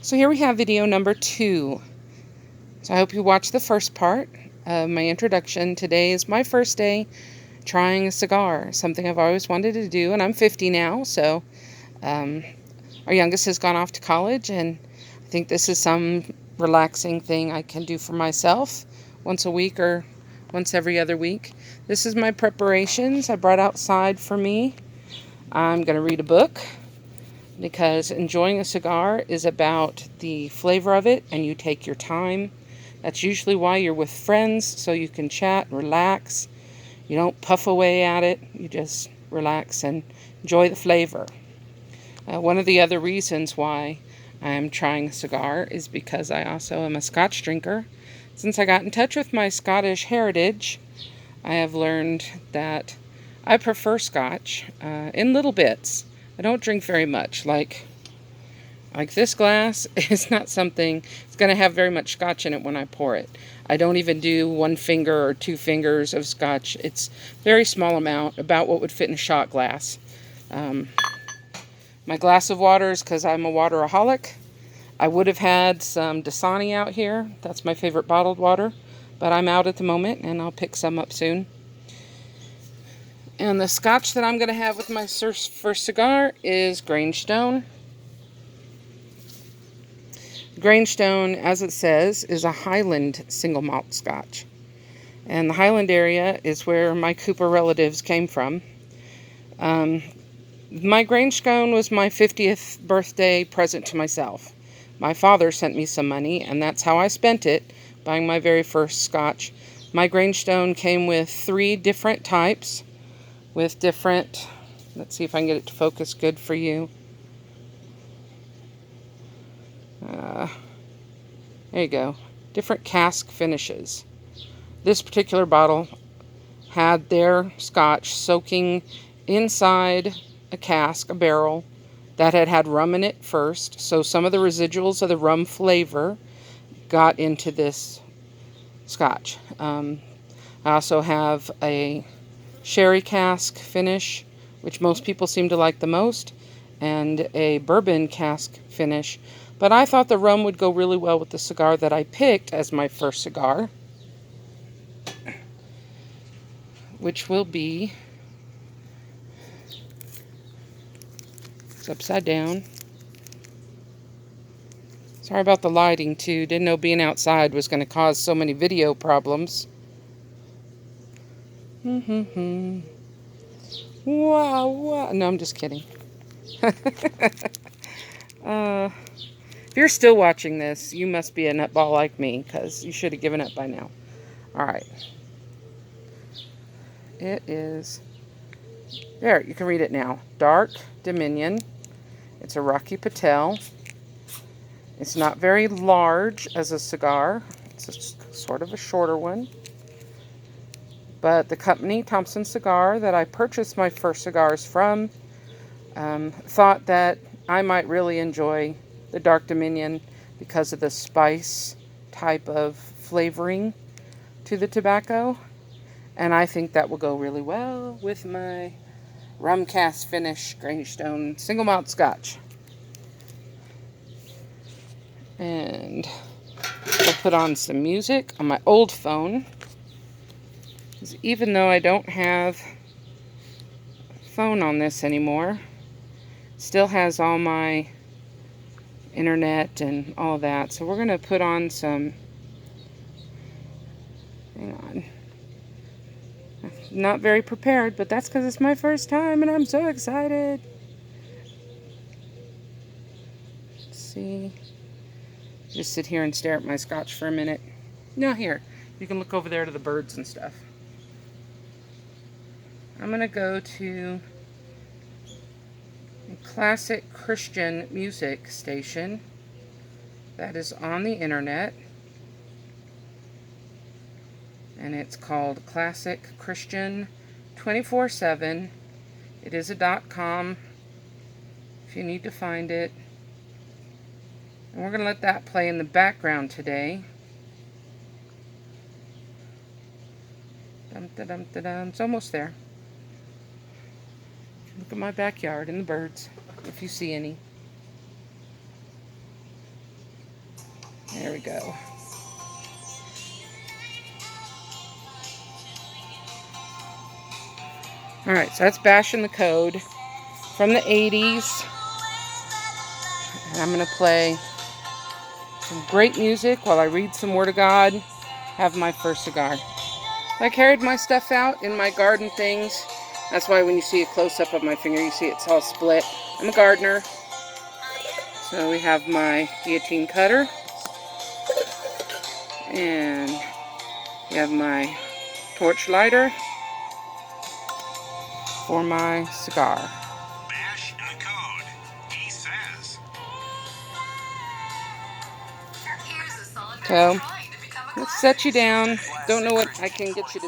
So here we have video number 2. So I hope you watched the first part of my introduction. Today is my first day trying a cigar, something I've always wanted to do, and I'm 50 now, so our youngest has gone off to college, and I think this is some relaxing thing I can do for myself once a week or once every other week. This is my preparations I brought outside for me. I'm going to read a book, because enjoying a cigar is about the flavor of it, and you take your time. That's usually why you're with friends, so you can chat, relax. You don't puff away at it. You just relax and enjoy the flavor. One of the other reasons why I'm trying a cigar is because I also am a Scotch drinker. Since I got in touch with my Scottish heritage, I have learned that I prefer Scotch in little bits. I don't drink very much. Like this glass is not something, it's going to have very much Scotch in it when I pour it. I don't even do 1 finger or 2 fingers of Scotch. It's very small amount, about what would fit in a shot glass. My glass of water is because I'm a wateraholic. I would have had some Dasani out here. That's my favorite bottled water. But I'm out at the moment, and I'll pick some up soon. And the Scotch that I'm going to have with my first cigar is Grangestone. Grangestone, as it says, is a Highland single malt Scotch. And the Highland area is where my Cooper relatives came from. My Grangestone was my 50th birthday present to myself. My father sent me some money, and that's how I spent it, buying my very first Scotch. My Grangestone came with 3 different types, with different, let's see if I can get it to focus good for you. There you go. Different cask finishes. This particular bottle had their Scotch soaking inside a cask, a barrel, that had rum in it first. So some of the residuals of the rum flavor got into this Scotch. I also have a sherry cask finish, which most people seem to like the most, and a bourbon cask finish. But I thought the rum would go really well with the cigar that I picked as my first cigar, which will be, it's upside down. Sorry about the lighting too. Didn't know being outside was going to cause so many video problems. Wow, wow. No, I'm just kidding. If you're still watching this, you must be a nutball like me, because you should have given up by now. Alright. It is, there, you can read it now. Dark Dominion. It's a Rocky Patel. It's not very large as a cigar. It's sort of a shorter one. But the company, Thompson Cigar, that I purchased my first cigars from, thought that I might really enjoy the Dark Dominion because of the spice type of flavoring to the tobacco. And I think that will go really well with my rum cask finish Grangestone single malt Scotch. And I'll put on some music on my old phone. Even though I don't have a phone on this anymore, it still has all my internet and all of that. So we're going to put on some, hang on. Not very prepared, but that's because it's my first time and I'm so excited. Let's see. Just sit here and stare at my Scotch for a minute. No, here. You can look over there to the birds and stuff. I'm going to go to a classic Christian music station that is on the internet. And it's called Classic Christian 24/7. It is a .com if you need to find it. And we're going to let that play in the background today. Dum-da-dum-da-dum. It's almost there. Look at my backyard and the birds, if you see any. There we go. Alright, so that's Bashing the Code from the 80s. And I'm going to play some great music while I read some Word of God, have my first cigar. I carried my stuff out in my garden things. That's why when you see a close-up of my finger, you see it's all split. I'm a gardener. So we have my guillotine cutter. And we have my torch lighter for my cigar. Bash the code, he says. So, let's set you down. Don't know what I can get you to